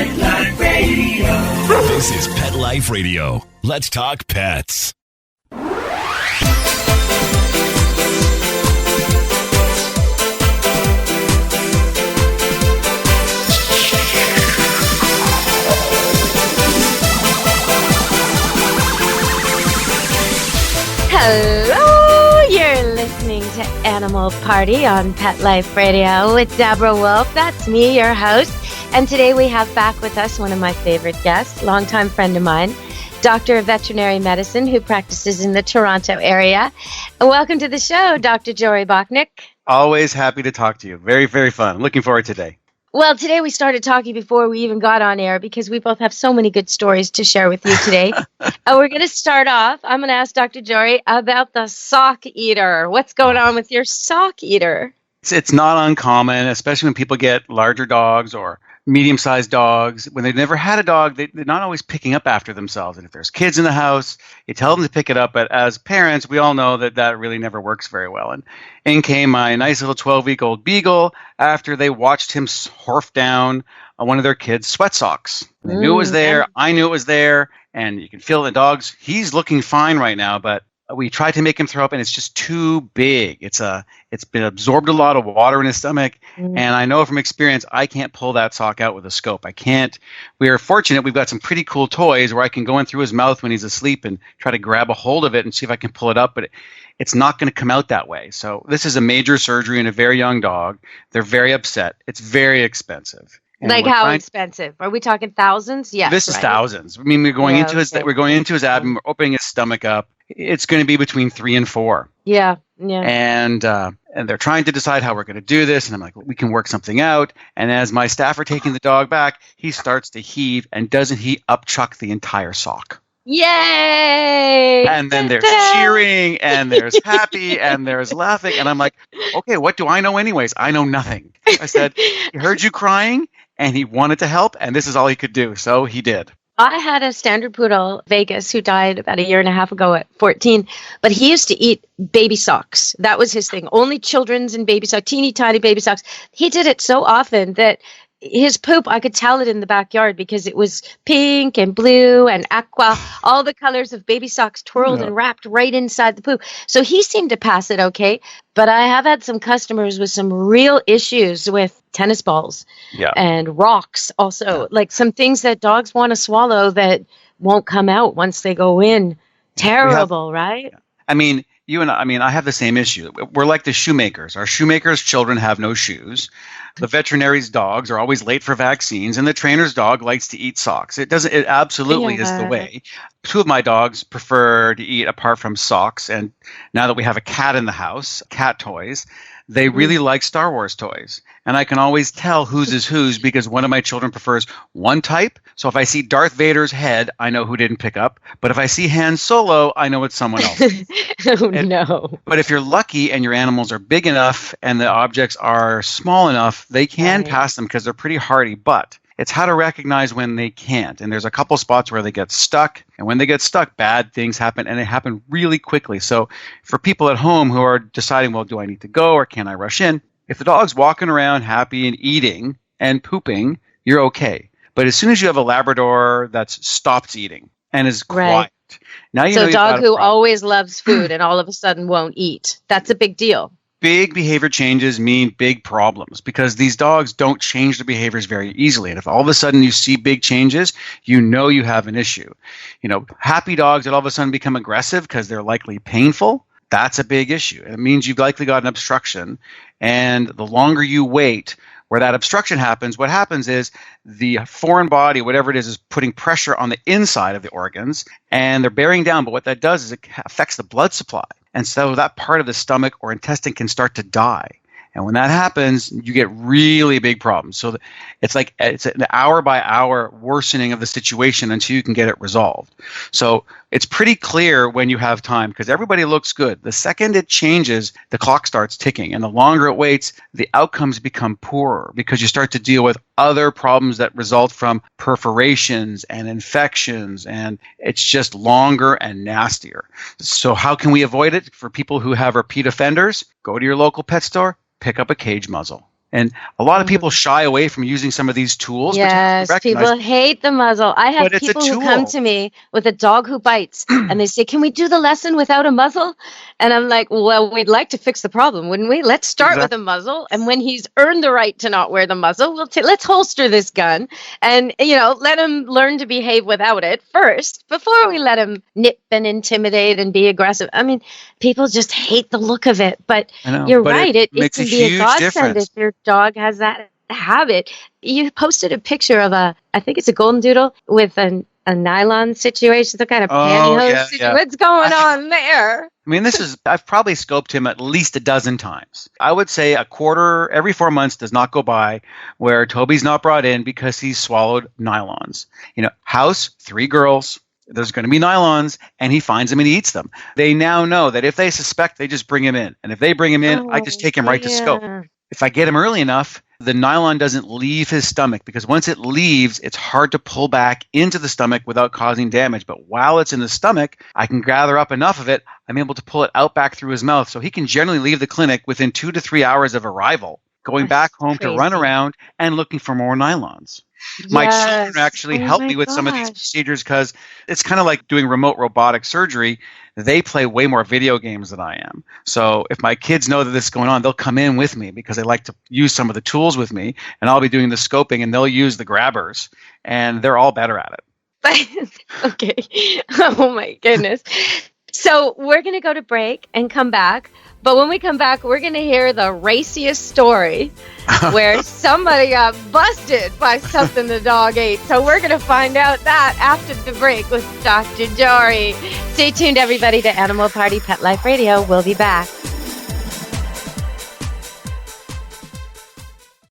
Pet Life Radio. This is Pet Life Radio. Let's talk pets. Hello, you're listening to Animal Party on Pet Life Radio with Deborah Wolfe. That's me, your host. And today we have back with us one of my favorite guests, longtime friend of mine, Doctor of Veterinary Medicine who practices in the Toronto area. And welcome to the show, Dr. Jory Bocknek. Always happy to talk to you. Very, very fun. Looking forward today. Well, today we started talking before we even got on air because we both have so many good stories to share with you today. We're going to start off. I'm going to ask Dr. Jory about the sock eater. What's going on with your sock eater? It's not uncommon, especially when people get larger dogs or medium-sized dogs. When they've never had a dog, they're not always picking up after themselves. And if there's kids in the house, you tell them to pick it up. But as parents, we all know that really never works very well. And in came my nice little 12-week-old beagle after they watched him horf down one of their kids' sweat socks. They knew it was there. I knew it was there. And you can feel the dog's, he's looking fine right now, but we tried to make him throw up, and it's just too big. It's been absorbed a lot of water in his stomach, and I know from experience I can't pull that sock out with a scope. I can't. We are fortunate we've got some pretty cool toys where I can go in through his mouth when he's asleep and try to grab a hold of it and see if I can pull it up, but it's not going to come out that way. So this is a major surgery in a very young dog. They're very upset. It's very expensive. And like how expensive? Are we talking thousands? Yes. This is thousands. I mean, we're going into his abdomen, we're opening his stomach up. It's going to be between 3 and 4. Yeah. And they're trying to decide how we're going to do this. And I'm like, we can work something out. And as my staff are taking the dog back, he starts to heave, and doesn't he upchuck the entire sock? Yay! And then there's cheering, and there's happy, and there's laughing. And I'm like, okay, what do I know anyways? I know nothing. I said, he heard you crying, and he wanted to help, and this is all he could do. So he did. I had a standard poodle, Vegas, who died about a year and a half ago at 14, but he used to eat baby socks. That was his thing. Only children's and baby socks, teeny tiny baby socks. He did it so often that his poop, I could tell it in the backyard because it was pink and blue and aqua, all the colors of baby socks twirled and wrapped right inside the poop. So he seemed to pass it okay. But I have had some customers with some real issues with tennis balls and rocks also, like some things that dogs want to swallow that won't come out once they go in. Terrible, right? I mean, I have the same issue. We're like the shoemakers. Our shoemakers' children have no shoes. The veterinary's dogs are always late for vaccines, and the trainer's dog likes to eat socks. It absolutely is the way. 2 of my dogs prefer to eat apart from socks, and now that we have a cat in the house, cat toys, they really like Star Wars toys. And I can always tell whose is whose because one of my children prefers one type. So if I see Darth Vader's head, I know who didn't pick up. But if I see Han Solo, I know it's someone else. No. But if you're lucky and your animals are big enough and the objects are small enough, they can pass them because they're pretty hardy. But it's how to recognize when they can't. And there's a couple spots where they get stuck. And when they get stuck, bad things happen. And they happen really quickly. So for people at home who are deciding, well, do I need to go or can I rush in? If the dog's walking around happy and eating and pooping, you're okay. But as soon as you have a Labrador that's stopped eating and is quiet, now you know a dog who always loves food and all of a sudden won't eat. That's a big deal. Big behavior changes mean big problems because these dogs don't change their behaviors very easily. And if all of a sudden you see big changes, you know you have an issue. Happy dogs that all of a sudden become aggressive because they're likely painful, that's a big issue. It means you've likely got an obstruction. And the longer you wait where that obstruction happens, what happens is the foreign body, whatever it is putting pressure on the inside of the organs, and they're bearing down. But what that does is it affects the blood supply. And so that part of the stomach or intestine can start to die. And when that happens, you get really big problems. So it's an hour by hour worsening of the situation until you can get it resolved. So it's pretty clear when you have time because everybody looks good. The second it changes, the clock starts ticking. And the longer it waits, the outcomes become poorer because you start to deal with other problems that result from perforations and infections. And it's just longer and nastier. So how can we avoid it? For people who have repeat offenders, go to your local pet store. Pick up a cage muzzle. And a lot of people shy away from using some of these tools. Yes, but you have to recognize, people hate the muzzle. I have but it's a people who come tool. to me with a dog who bites and they say, "Can we do the lesson without a muzzle?" And I'm like, "Well, we'd like to fix the problem, wouldn't we? Let's start with a muzzle. And when he's earned the right to not wear the muzzle, let's holster this gun and, let him learn to behave without it first before we let him nip and intimidate and be aggressive." I mean, people just hate the look of it. But you're right. It can be a godsend if your dog has that habit. You posted a picture of I think it's a golden doodle with a nylon situation, some kind of pantyhose. Yeah. What's going on there? I mean, I've probably scoped him at least a dozen times. I would say a quarter every 4 months does not go by where Toby's not brought in because he's swallowed nylons. House, 3 girls, there's going to be nylons, and he finds them and he eats them. They now know that if they suspect, they just bring him in. And if they bring him in, I just take him right to scope. If I get him early enough, the nylon doesn't leave his stomach, because once it leaves, it's hard to pull back into the stomach without causing damage. But while it's in the stomach, I can gather up enough of it, I'm able to pull it out back through his mouth. So he can generally leave the clinic within 2 to 3 hours of arrival, going back home to run around and looking for more nylons. Yes. My children actually help me with some of these procedures because it's kind of like doing remote robotic surgery. They play way more video games than I am. So if my kids know that this is going on, they'll come in with me because they like to use some of the tools with me, and I'll be doing the scoping and they'll use the grabbers, and they're all better at it. Okay. Oh my goodness. So we're going to go to break and come back. But when we come back, we're going to hear the raciest story where somebody got busted by something the dog ate. So we're going to find out that after the break with Dr. Jory. Stay tuned, everybody, to Animal Party Pet Life Radio. We'll be back.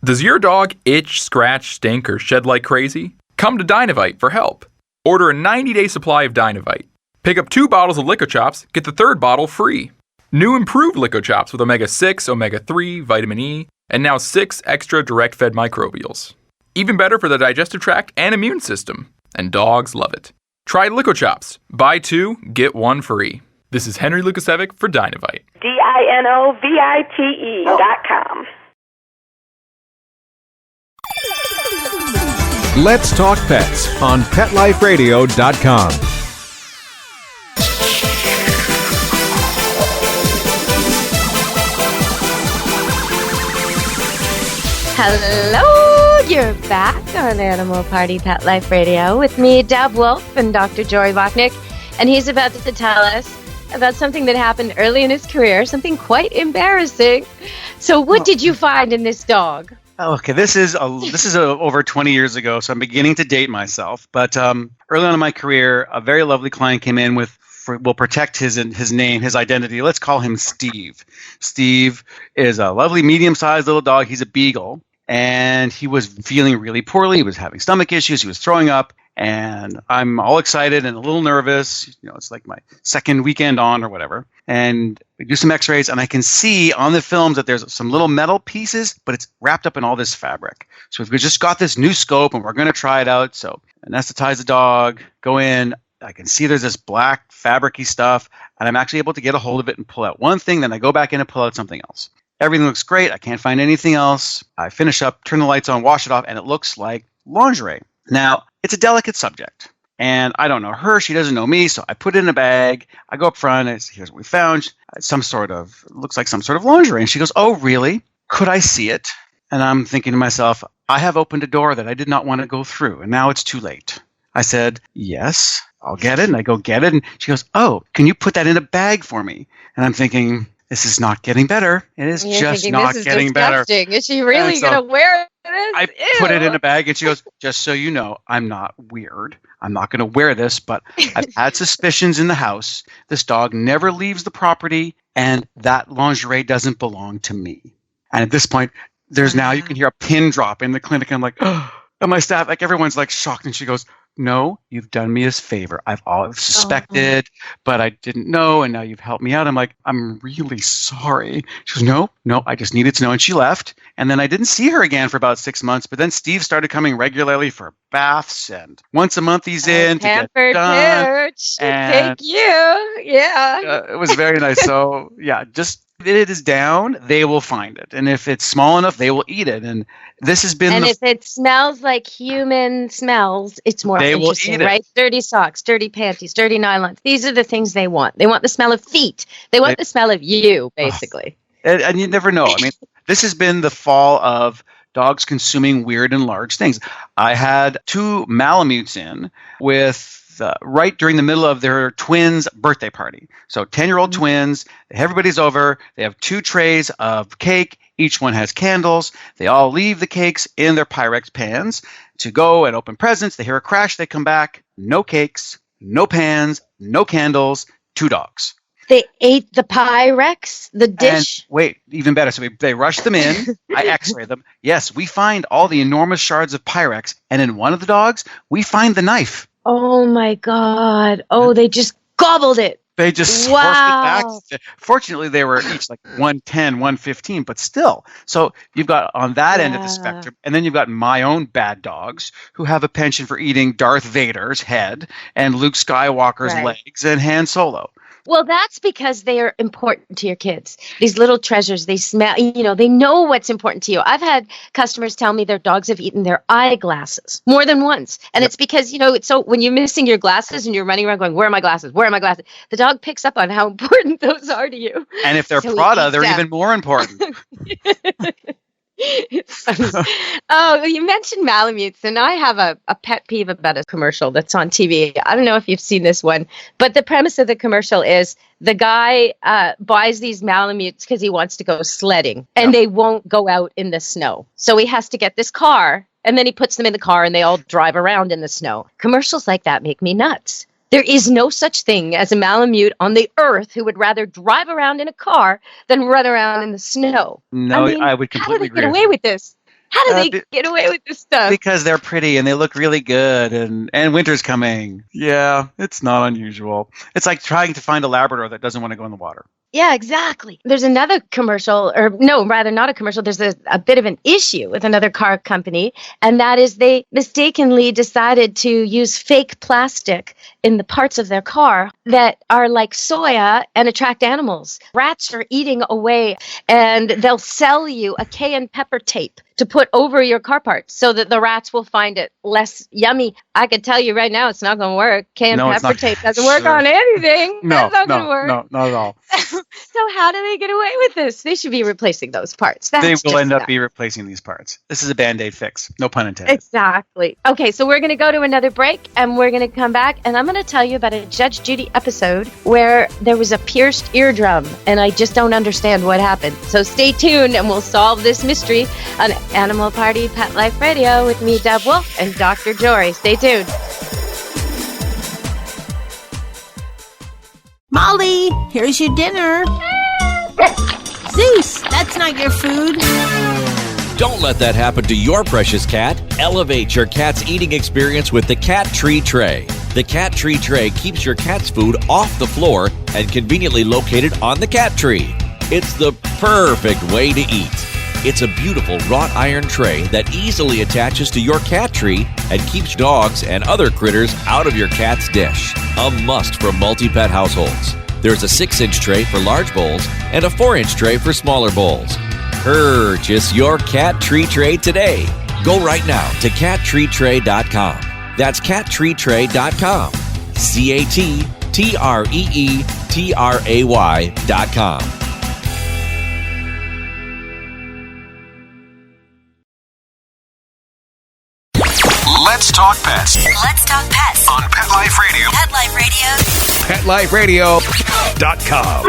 Does your dog itch, scratch, stink, or shed like crazy? Come to Dynavite for help. Order a 90-day supply of Dynavite. Pick up 2 bottles of Lico Chops, get the 3rd bottle free. New improved Lico Chops with omega-6, omega-3, vitamin E, and now 6 extra direct-fed microbials. Even better for the digestive tract and immune system. And dogs love it. Try Lico Chops. Buy 2, get 1 free. This is Henry Lukasevic for Dynavite. DINOVITE.com. Let's Talk Pets on PetLifeRadio.com. Hello, you're back on Animal Party Pet Life Radio with me, Deb Wolfe, and Dr. Jory Bocknek, and he's about to tell us about something that happened early in his career, something quite embarrassing. So what did you find in this dog? Okay, this is over 20 years ago, so I'm beginning to date myself. But early on in my career, a very lovely client came in will protect his name, his identity. Let's call him Steve. Steve is a lovely medium-sized little dog. He's a beagle, and he was feeling really poorly. He was having stomach issues. He was throwing up, and I'm all excited and a little nervous. It's like my second weekend on or whatever. And we do some x-rays, and I can see on the films that there's some little metal pieces, but it's wrapped up in all this fabric. So we've just got this new scope, and we're going to try it out. So anesthetize the dog, go in. I can see there's this black fabric-y stuff, and I'm actually able to get a hold of it and pull out one thing. Then I go back in and pull out something else. Everything looks great. I can't find anything else. I finish up, turn the lights on, wash it off, and it looks like lingerie. Now, it's a delicate subject, and I don't know her. She doesn't know me, so I put it in a bag. I go up front, and here's what we found. Looks like some sort of lingerie. And she goes, "Oh, really? Could I see it?" And I'm thinking to myself, I have opened a door that I did not want to go through, and now it's too late. I said, "Yes, I'll get it." And I go get it. And she goes, "Oh, can you put that in a bag for me?" And I'm thinking, this is not getting better. It is just not getting better. Is she really going to wear this? I put it in a bag, and she goes, "Just so you know, I'm not weird. I'm not going to wear this, but I've had suspicions in the house. This dog never leaves the property, and that lingerie doesn't belong to me." And at this point, you can hear a pin drop in the clinic. And I'm like, oh, and my staff, everyone's shocked. And she goes, "No, you've done me this favor. I've always suspected, but I didn't know, and now you've helped me out." I'm like, "I'm really sorry." She goes, No, I just needed to know." And she left. And then I didn't see her again for about 6 months. But then Steve started coming regularly for baths, and once a month he's in to get done. Pooch. And take you. Yeah. It was very nice. So, yeah, just If it is down, they will find it. And if it's small enough, they will eat it. And this has been And if it smells like human smells, it's more They will interesting, eat it. right? Dirty socks, dirty panties, dirty nylons. These are the things they want. They want the smell of feet. They want the smell of you, basically. and you never know. I mean, this has been the fall of dogs consuming weird and large things. I had 2 Malamutes in with right during the middle of their twins' birthday party. So 10-year-old twins, everybody's over. They have 2 trays of cake. Each one has candles. They all leave the cakes in their Pyrex pans to go and open presents. They hear a crash. They come back. No cakes, no pans, no candles, 2 dogs. They ate the Pyrex, the dish. And wait, even better. So they rush them in. I x-ray them. Yes, we find all the enormous shards of Pyrex. And in one of the dogs, we find the knife. Oh, my God. Oh, they just gobbled it. They just forced it back. Fortunately, they were each like 110, 115, but still. So you've got on that end of the spectrum, and then you've got my own bad dogs who have a penchant for eating Darth Vader's head and Luke Skywalker's legs and Han Solo. Well, that's because they are important to your kids. These little treasures, they smell, they know what's important to you. I've had customers tell me their dogs have eaten their eyeglasses more than once. And it's because, it's so when you're missing your glasses and you're running around going, where are my glasses? Where are my glasses? The dog picks up on how important those are to you. And if they're Prada, they're even more important. Oh, you mentioned Malamutes, and I have a pet peeve about a commercial that's on TV. I don't know if you've seen this one, but the premise of the commercial is the guy buys these Malamutes because he wants to go sledding, and they won't go out in the snow. So he has to get this car, and then he puts them in the car, and they all drive around in the snow. Commercials like that make me nuts. There is no such thing as a Malamute on the earth who would rather drive around in a car than run around in the snow. No, I would completely agree. How do they get away with this? How do they get away with this stuff? Because they're pretty and they look really good, and winter's coming. Yeah, it's not unusual. It's like trying to find a Labrador that doesn't want to go in the water. Yeah, exactly. There's another commercial, or no, rather not a commercial. There's a bit of an issue with another car company, and that is they mistakenly decided to use fake plastic in the parts of their car that are like soya and attract animals. Rats are eating away, and they'll sell you a cayenne pepper tape to put over your car parts so that the rats will find it less yummy. I could tell you right now it's not going to work. Cayenne pepper tape doesn't work on anything. No, That's not going to work. No, not at all. So how do they get away with this? They should be replacing those parts. They will end up be replacing these parts. This is a Band-Aid fix. No pun intended. Exactly. Okay, so we're going to go to another break, and we're going to come back, and I'm going to tell you about a Judge Judy episode where there was a pierced eardrum, and I just don't understand what happened. So stay tuned, and we'll solve this mystery on Animal Party Pet Life Radio with me, Deb Wolfe, and Dr. Jory. Stay tuned. Molly, here's your dinner. Zeus, that's not your food. Don't let that happen to your precious cat. Elevate your cat's eating experience with the Cat Tree Tray. The Cat Tree Tray keeps your cat's food off the floor and conveniently located on the cat tree. It's the perfect way to eat. It's a beautiful wrought iron tray that easily attaches to your cat tree and keeps dogs and other critters out of your cat's dish. A must for multi-pet households. There's a 6-inch tray for large bowls and a 4-inch tray for smaller bowls. Purchase your Cat Tree Tray today. Go right now to cattreetray.com. That's cattreetray.com. CATTREETRAY.com. Let's talk pets Let's talk pets on Pet Life Radio. Pet Life Radio. PetLifeRadio.com.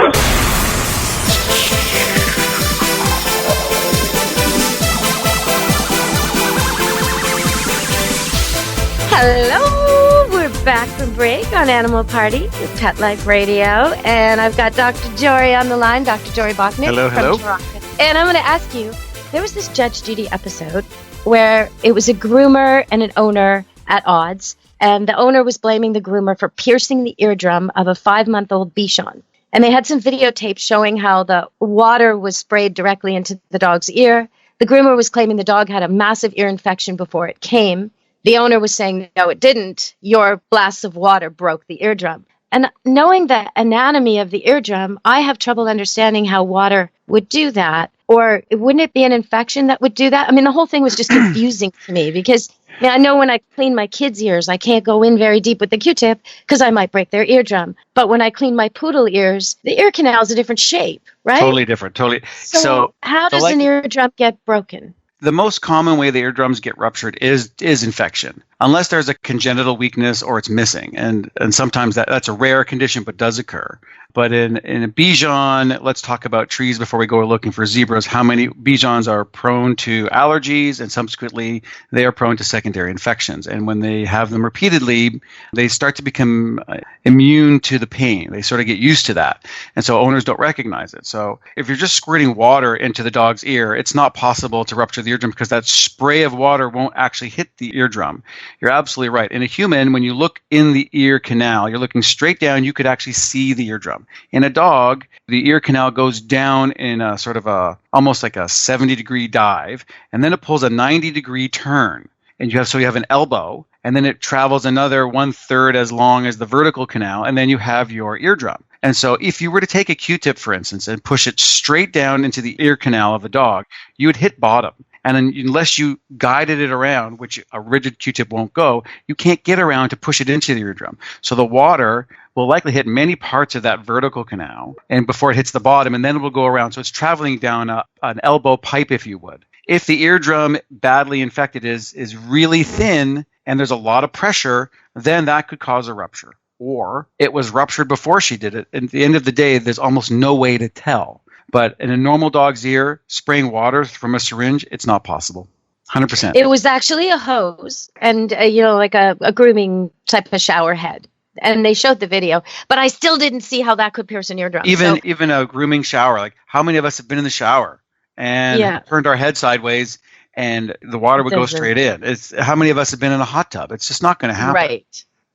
Hello, we're back from break on Animal Party with Pet Life Radio, and I've got Dr. Jory on the line, Dr. Jory Bocknek. Hello, hello. From Toronto. And I'm going to ask you, there was this Judge Judy episode where it was a groomer and an owner at odds, and the owner was blaming the groomer for piercing the eardrum of a 5-month-old Bichon. And they had some videotapes showing how the water was sprayed directly into the dog's ear. The groomer was claiming the dog had a massive ear infection before it came. The owner was saying, no, it didn't. Your blasts of water broke the eardrum. And knowing the anatomy of the eardrum, I have trouble understanding how water would do that. Or wouldn't it be an infection that would do that? I mean, the whole thing was just confusing to me because I know when I clean my kids' ears, I can't go in very deep with the Q-tip because I might break their eardrum. But when I clean my poodle ears, the ear canal is a different shape, right? Totally different. Totally. So how does an eardrum get broken? The most common way the eardrums get ruptured is infection, unless there's a congenital weakness or it's missing. And sometimes that's a rare condition, but does occur. But in a Bichon, let's talk about trees before we go looking for zebras. How many Bichons are prone to allergies, and subsequently they are prone to secondary infections. And when they have them repeatedly, they start to become immune to the pain. They sort of get used to that. And so owners don't recognize it. So if you're just squirting water into the dog's ear, it's not possible to rupture the eardrum because that spray of water won't actually hit the eardrum. You're absolutely right. In a human, when you look in the ear canal, you're looking straight down, you could actually see the eardrum. In a dog, the ear canal goes down in a sort of almost like a 70-degree dive, and then it pulls a 90-degree turn. And you have an elbow, and then it travels another 1/3 as long as the vertical canal, and then you have your eardrum. And so if you were to take a Q-tip, for instance, and push it straight down into the ear canal of a dog, you would hit bottom. And then unless you guided it around, which a rigid Q-tip won't go, you can't get around to push it into the eardrum. So the water will likely hit many parts of that vertical canal and before it hits the bottom, and then it will go around. So it's traveling down an elbow pipe, if you would. If the eardrum badly infected is really thin and there's a lot of pressure, then that could cause a rupture. Or it was ruptured before she did it. At the end of the day, there's almost no way to tell. But in a normal dog's ear, spraying water from a syringe, it's not possible. 100%. It was actually a hose and, like a grooming type of shower head. And they showed the video. But I still didn't see how that could pierce an eardrum. Even a grooming shower. Like, how many of us have been in the shower and turned our head sideways and the water would go straight in? How many of us have been in a hot tub? It's just not going to happen.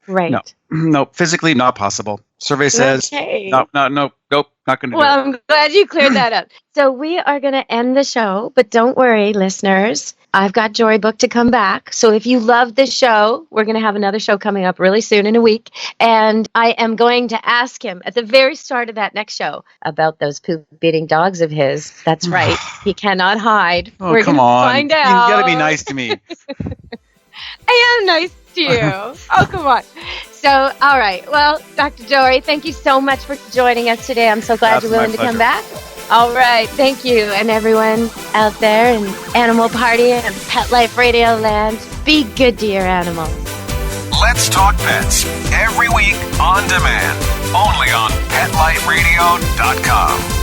Right. No, physically not possible. Survey says, nope, not going to do it. Well, I'm glad you cleared that up. So we are going to end the show, but don't worry, listeners. I've got Jory booked to come back. So if you love this show, we're going to have another show coming up really soon in a week. And I am going to ask him at the very start of that next show about those poop-eating dogs of his. That's right. He cannot hide. Oh, we're come on. Find out. You got to be nice to me. I am nice to you. Oh, come on. So, all right. Well, Dr. Jory, thank you so much for joining us today. I'm so glad you're willing to come back. All right. Thank you. And everyone out there in Animal Party and Pet Life Radio Land, be good to your animals. Let's Talk Pets. Every week on demand. Only on PetLifeRadio.com.